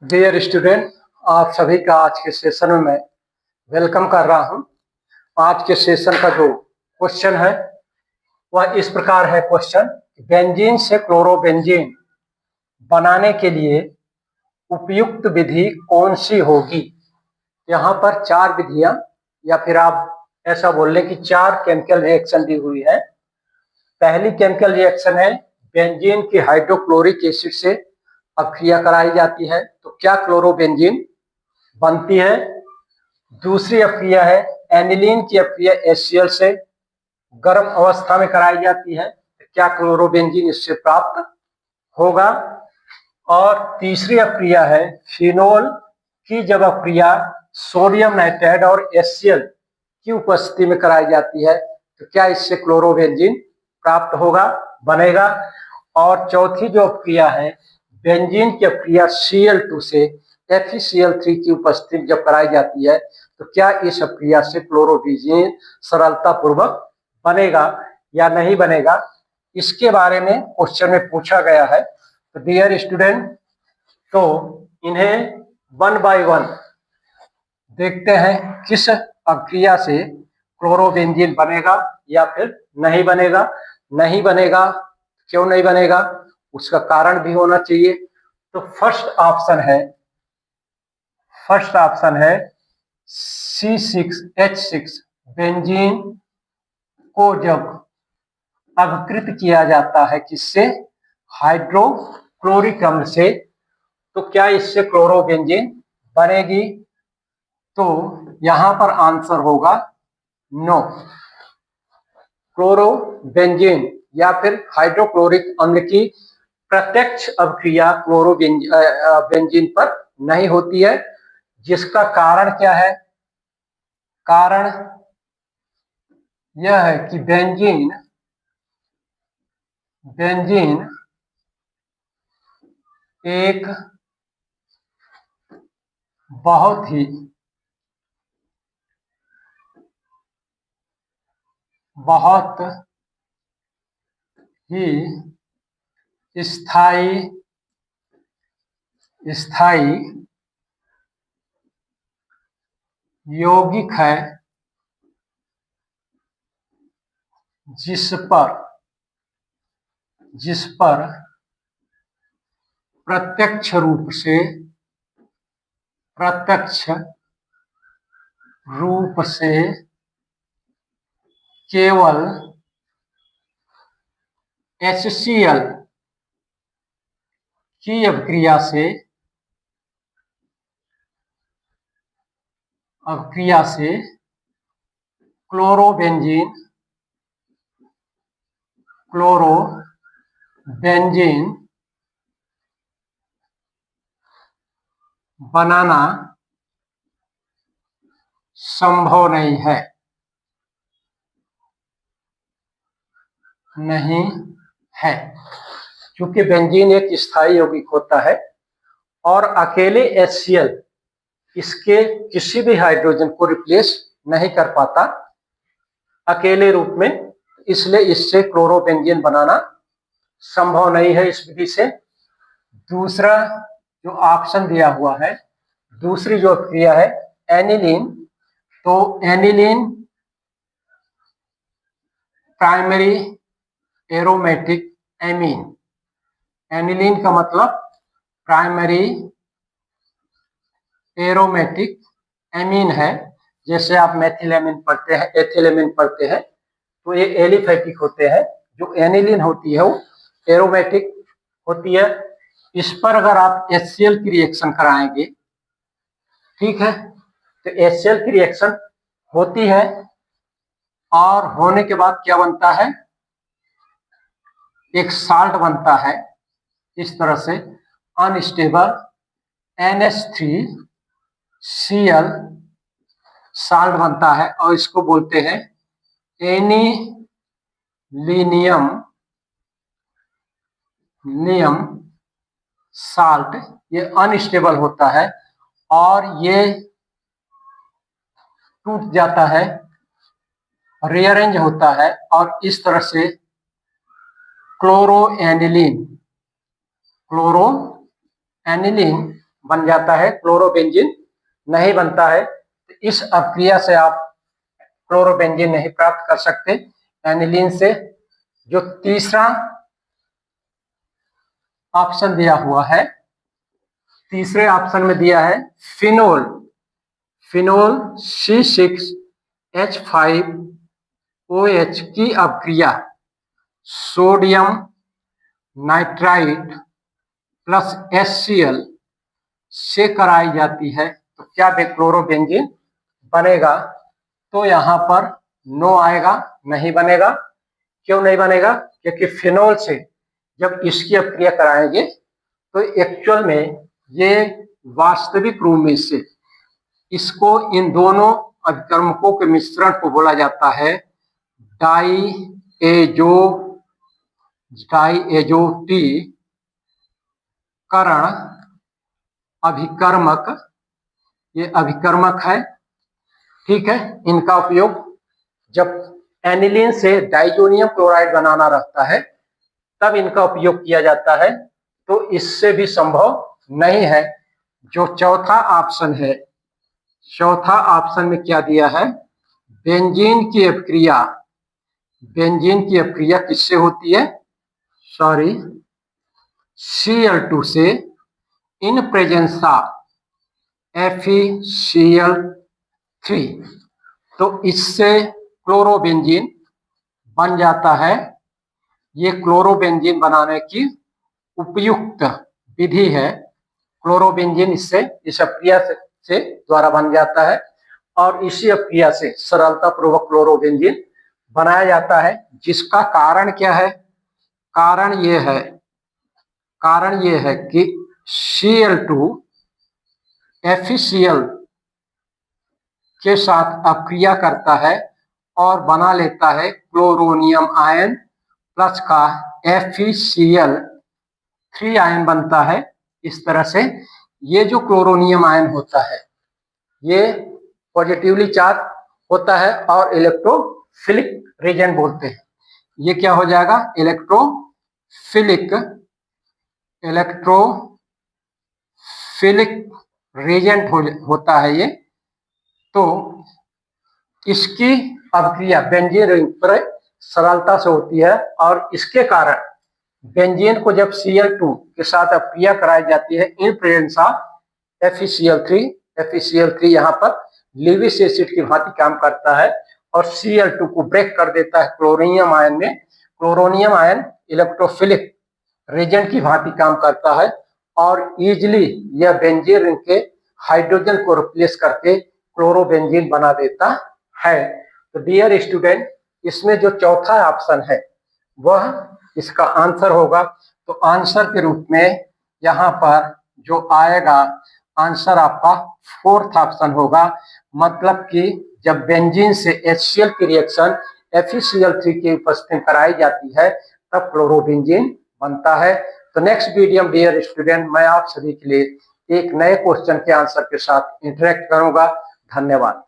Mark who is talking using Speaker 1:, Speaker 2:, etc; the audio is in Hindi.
Speaker 1: डियर स्टूडेंट, आप सभी का आज के सेशन में मैं वेलकम कर रहा हूं। आज के सेशन का जो क्वेश्चन है वह इस प्रकार है। क्वेश्चन, बेंजीन से क्लोरोबेंजीन बनाने के लिए उपयुक्त विधि कौन सी होगी। यहाँ पर चार विधियां या फिर आप ऐसा बोल लें कि चार केमिकल रिएक्शन दी हुई है। पहली केमिकल रिएक्शन है बेंजीन की हाइड्रोक्लोरिक एसिड से अभिक्रिया कराई जाती है, तो क्या क्लोरोबेंजीन बनती है। दूसरी अभिक्रिया है एनिलीन की अभिक्रिया HCl से गर्म अवस्था में कराई जाती है, तो क्या क्लोरोबेंजीन इससे प्राप्त होगा। और तीसरी अभिक्रिया है फिनोल की जब अभिक्रिया सोडियम नाइट्राइड और HCl की उपस्थिति में कराई जाती है, तो क्या इससे क्लोरोबेंजीन प्राप्त होगा, बनेगा। और चौथी जो अभिक्रिया है बेंजीन की अभिक्रिया Cl2 से FeCl3 की उपस्थिति जब कराई जाती है, तो क्या इस अभिक्रिया से क्लोरोबेंजीन सरलता पूर्वक बनेगा या नहीं बनेगा। इसके बारे में क्वेश्चन में पूछा गया है। तो डियर स्टूडेंट, तो इन्हें वन बाय वन देखते हैं किस अभिक्रिया से क्लोरोबेंजीन बनेगा या फिर नहीं बनेगा। नहीं बनेगा, क्यों नहीं बनेगा, उसका कारण भी होना चाहिए। तो फर्स्ट ऑप्शन है C6H6 बेंजीन को जब अभिकृत किया जाता है किससे, हाइड्रोक्लोरिक अम्ल से, तो क्या इससे क्लोरोबेंजीन बनेगी। तो यहां पर आंसर होगा नो। क्लोरोबेंजीन या फिर हाइड्रोक्लोरिक अम्ल की प्रत्यक्ष अभिक्रिया क्लोरोबेंजीन पर नहीं होती है। जिसका कारण क्या है, कारण यह है कि बेंजीन एक बहुत ही स्थायी यौगिक है जिस पर प्रत्यक्ष रूप से केवल HCl की अभिक्रिया से क्लोरोबेंजीन बनाना संभव नहीं है। क्योंकि बेंजीन एक स्थायी यौगिक होता है और अकेले HCl इसके किसी भी हाइड्रोजन को रिप्लेस नहीं कर पाता अकेले रूप में, इसलिए इससे क्लोरोबेंजीन बनाना संभव नहीं है इस विधि से। दूसरा जो ऑप्शन दिया हुआ है, दूसरी जो क्रिया है एनिलीन, तो aniline primary aromatic amine, aniline का मतलब प्राइमरी एरोमेटिक एमीन है। जैसे आप मेथिलेमिन पढ़ते हैं, एथिलेमिन पढ़ते हैं, तो ये एलिफेटिक होते हैं। जो एनिलीन होती है वो एरोमेटिक होती है। इस पर अगर आप HCl की रिएक्शन कराएंगे, ठीक है, तो HCl की रिएक्शन होती है और होने के बाद क्या बनता है, एक साल्ट बनता है इस तरह से अनस्टेबल NH3Cl साल्ट बनता है और इसको बोलते हैं एनिलीनियम साल्ट। ये अनस्टेबल होता है और ये टूट जाता है, रीअरेंज होता है और इस तरह से क्लोरोएनिलीन बन जाता है, क्लोरोबेंजीन नहीं बनता है। तो इस अपक्रिया से आप क्लोरोबेंजीन नहीं प्राप्त कर सकते एनिलीन से। जो तीसरा ऑप्शन दिया हुआ है, तीसरे ऑप्शन में दिया है फिनोल, फिनोल C6H5OH की अपक्रिया सोडियम नाइट्राइट प्लस HCl से कराई जाती है। तो क्या क्लोरोबेंजीन बनेगा? तो यहाँ पर नो आएगा, नहीं बनेगा। क्यों नहीं बनेगा? क्योंकि फिनोल से जब इसकी अपक्रिया कराएंगे तो एक्चुअल में ये वास्तविक रूप में से इसको इन दोनों अभिकर्मकों के मिश्रण को बोला जाता है डाइएजोटी करण अभिकर्मक। ये अभिकर्मक है, ठीक है। इनका उपयोग जब एनिलीन से डाइजोनियम क्लोराइड बनाना रहता है तब इनका उपयोग किया जाता है। तो इससे भी संभव नहीं है। जो चौथा ऑप्शन है, चौथा ऑप्शन में क्या दिया है? बेंजीन की अपक्रिया, बेंजीन की अपक्रिया किससे होती है? सॉरी, Cl2 से इन प्रेजेंस ऑफ FeCl3। तो इससे क्लोरोबेंजीन बन जाता है। ये क्लोरोबेंजीन बनाने की उपयुक्त विधि है। क्लोरोबेंजीन इससे इस अपक्रिया से द्वारा बन जाता है और इसी अपक्रिया से सरलता पूर्वक क्लोरोबेंजीन बनाया जाता है। जिसका कारण क्या है? कारण ये है कि Cl2 FeCl के साथ अपक्रिया करता है और बना लेता है क्लोरोनियम आयन प्लस का FeCl3 आयन बनता है। इस तरह से ये जो क्लोरोनियम आयन होता है ये पॉजिटिवली चार्ज होता है और इलेक्ट्रोफिलिक रेजेंट बोलते हैं। ये क्या हो जाएगा? इलेक्ट्रोफिलिक रेजेंट होता है ये। तो इसकी अपक्रिया बेंजीन रिंग पर सरलता से होती है और इसके कारण बेंजीन को जब Cl2 के साथ अपक्रिया कराई जाती है इन प्रेजेंस ऑफ FeCl3 यहाँ पर लीविस एसिड की भांति काम करता है और Cl2 को ब्रेक कर देता है क्लोरोनियम आयन में। क्लोरोनियम आयन इलेक्ट्रोफिलिक रेजेंट की भांति काम करता है और इजिली यह बेंजीन रिंग के हाइड्रोजन को रिप्लेस करके क्लोरोबेंजीन बना देता है। तो डियर स्टूडेंट, इसमें जो चौथा ऑप्शन है वह इसका आंसर होगा। तो आंसर के रूप में यहाँ पर जो आएगा आंसर आपका फोर्थ ऑप्शन होगा। मतलब कि जब बेंजीन से HCl की रिएक्शन FeCl3 की उपस्थिति में कराई जाती है तब क्लोरोबेंजीन बनता है। तो नेक्स्ट वीडियो में डियर स्टूडेंट मैं आप सभी के लिए एक नए क्वेश्चन के आंसर के साथ इंटरेक्ट करूंगा। धन्यवाद।